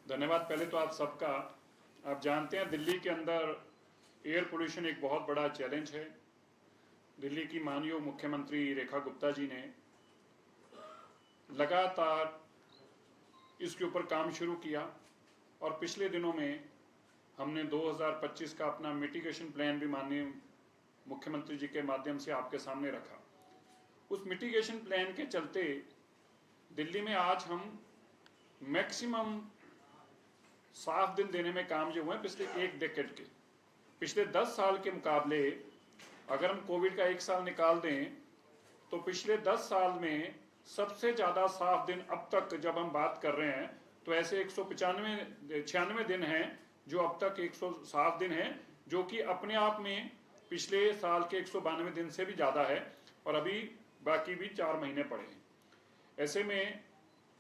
धन्यवाद। पहले तो आप सबका, आप जानते हैं दिल्ली के अंदर एयर पोल्यूशन एक बहुत बड़ा चैलेंज है। दिल्ली की माननीय मुख्यमंत्री रेखा गुप्ता जी ने लगातार इसके ऊपर काम शुरू किया और पिछले दिनों में हमने 2025 का अपना मिटिगेशन प्लान भी माननीय मुख्यमंत्री जी के माध्यम से आपके सामने रखा। उस मिटिगेशन प्लान के चलते दिल्ली में आज हम मैक्सिमम साफ दिन देने में कामयाब हुए हैं। पिछले एक डेकेड के, पिछले 10 साल के मुकाबले अगर हम कोविड का एक साल निकाल दें तो पिछले 10 साल में सबसे ज़्यादा साफ दिन अब तक जब हम बात कर रहे हैं तो ऐसे 196 दिन हैं जो अब तक 100 साफ दिन हैं, जो कि अपने आप में पिछले साल के 192 दिन से भी ज़्यादा है और अभी बाकी भी 4 महीने पड़े हैं। ऐसे में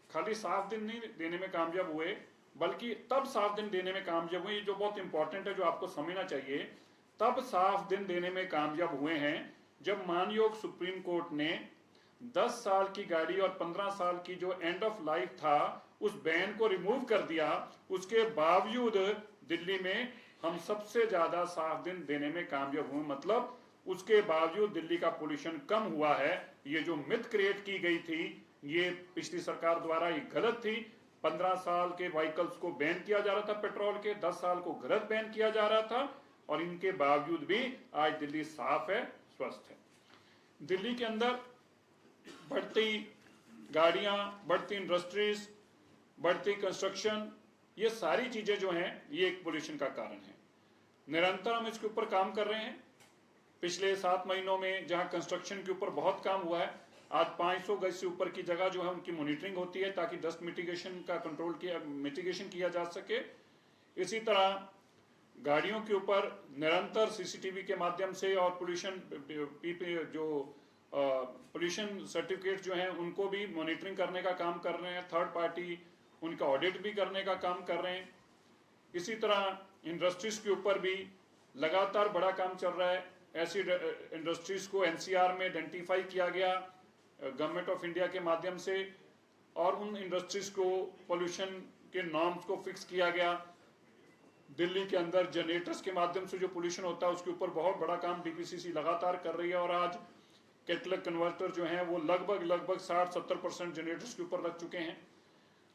खाली साफ दिन नहीं देने में कामयाब हुए, बल्कि तब साफ दिन देने में कामयाब हुए, ये जो बहुत इंपॉर्टेंट है, जो आपको समझना चाहिए, तब साफ दिन देने में कामयाब हुए हैं जब मानयोग सुप्रीम कोर्ट ने 10 साल की गाड़ी और 15 साल की जो एंड ऑफ लाइफ था उस बैन को रिमूव कर दिया। उसके बावजूद दिल्ली में हम सबसे ज्यादा साफ दिन देने में कामयाब हुए, मतलब उसके बावजूद दिल्ली का पोल्यूशन कम हुआ है। ये जो मिथ क्रिएट की गई थी ये पिछली सरकार द्वारा ये गलत थी। 15 साल के व्हीकल्स को बैन किया जा रहा था पेट्रोल के, 10 साल को गलत बैन किया जा रहा था और इनके बावजूद भी आज दिल्ली साफ है, स्वस्थ है। दिल्ली के अंदर बढ़ती गाड़ियां, बढ़ती इंडस्ट्रीज, बढ़ती कंस्ट्रक्शन, ये सारी चीजें जो हैं ये एक पोल्यूशन का कारण है। निरंतर हम इसके ऊपर काम कर रहे हैं। पिछले 7 महीनों में जहां कंस्ट्रक्शन के ऊपर बहुत काम हुआ है, आज 500 गज से ऊपर की जगह जो है उनकी मॉनिटरिंग होती है ताकि डस्ट मिटिगेशन का कंट्रोल किया, मिटिगेशन किया जा सके। इसी तरह गाड़ियों के ऊपर निरंतर सीसीटीवी के माध्यम से और पोल्यूशन सर्टिफिकेट जो हैं उनको भी मॉनिटरिंग करने का काम कर रहे हैं। थर्ड पार्टी उनका ऑडिट भी करने का काम कर रहे हैं। इसी तरह इंडस्ट्रीज के ऊपर भी लगातार बड़ा काम चल रहा है। ऐसी इंडस्ट्रीज को एनसीआर में आइडेंटिफाई किया गया गवर्नमेंट ऑफ इंडिया के माध्यम से और उन इंडस्ट्रीज को पोल्यूशन के नॉर्म्स को फिक्स किया गया। दिल्ली के अंदर जनरेटर्स के माध्यम से जो पोल्यूशन होता है उसके ऊपर बहुत बड़ा काम डीपीसीसी लगातार कर रही है और आज कैटलिस्ट कन्वर्टर जो हैं वो लगभग 60-70% जनरेटर्स के ऊपर लग चुके हैं।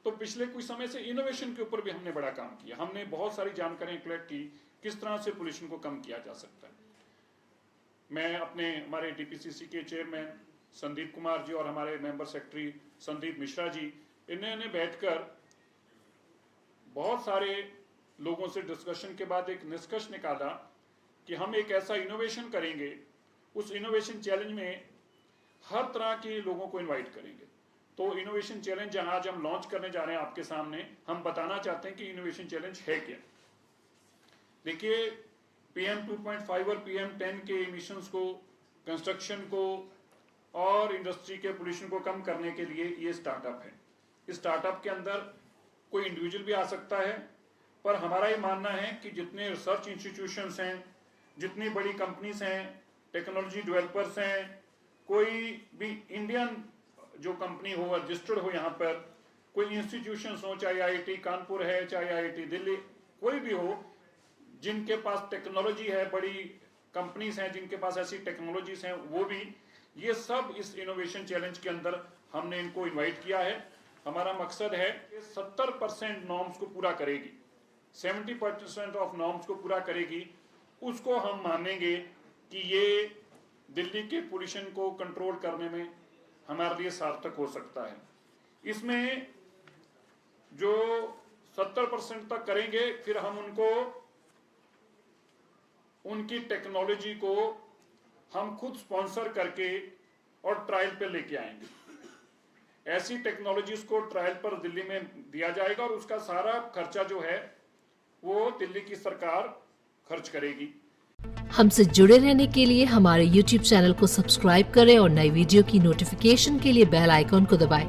तो पिछले कुछ समय से इनोवेशन के ऊपर भी हमने बड़ा काम किया। हमने बहुत सारी जानकारियां कलेक्ट की किस तरह से पोल्यूशन को कम किया जा सकता है। मैं हमारे डीपीसीसी के चेयरमैन संदीप कुमार जी और हमारे मेंबर सेक्रेटरी संदीप मिश्रा जी, इन्होंने बैठकर बहुत सारे लोगों से डिस्कशन के बाद एक निष्कर्ष निकाला कि हम एक ऐसा इनोवेशन करेंगे, उस इनोवेशन चैलेंज में हर तरह के लोगों को इनवाइट करेंगे। तो इनोवेशन चैलेंज जहां आज हम लॉन्च करने जा रहे हैं आपके सामने, हम बताना चाहते हैं कि इनोवेशन चैलेंज है क्या। देखिए, PM 2.5 और PM 10 के इमिशंस को, कंस्ट्रक्शन को और इंडस्ट्री के पोल्यूशन को कम करने के लिए ये स्टार्टअप है। इस स्टार्टअप के अंदर कोई इंडिविजुअल भी आ सकता है, पर हमारा ये मानना है कि जितने रिसर्च इंस्टीट्यूशंस हैं, जितनी बड़ी कंपनीज हैं, टेक्नोलॉजी डेवलपर्स हैं, कोई भी इंडियन जो कंपनी हो, रजिस्टर्ड हो, यहाँ पर कोई इंस्टीट्यूशंस हो, चाहे IIT कानपुर है, चाहे IIT दिल्ली, कोई भी हो, जिनके पास टेक्नोलॉजी है, बड़ी कंपनीज हैं जिनके पास ऐसी टेक्नोलॉजीज हैं, वो भी, ये सब इस इनोवेशन चैलेंज के अंदर हमने इनको इनवाइट किया है। हमारा मकसद है कि 70% नॉर्म्स को पूरा करेगी, 70% ऑफ नॉर्म्स को पूरा करेगी, उसको हम मानेंगे कि ये दिल्ली के पोल्यूशन को कंट्रोल करने में हमारे लिए सार्थक हो सकता है। इसमें जो 70% तक करेंगे, फिर हम उनकी टेक्नोलॉजी को हम खुद स्पॉन्सर करके और ट्रायल पे लेके आएंगे। ऐसी टेक्नोलॉजीज को ट्रायल पर दिल्ली में दिया जाएगा और उसका सारा खर्चा जो है वो दिल्ली की सरकार खर्च करेगी। हमसे जुड़े रहने के लिए हमारे YouTube चैनल को सब्सक्राइब करें और नई वीडियो की नोटिफिकेशन के लिए बेल आइकॉन को दबाएं।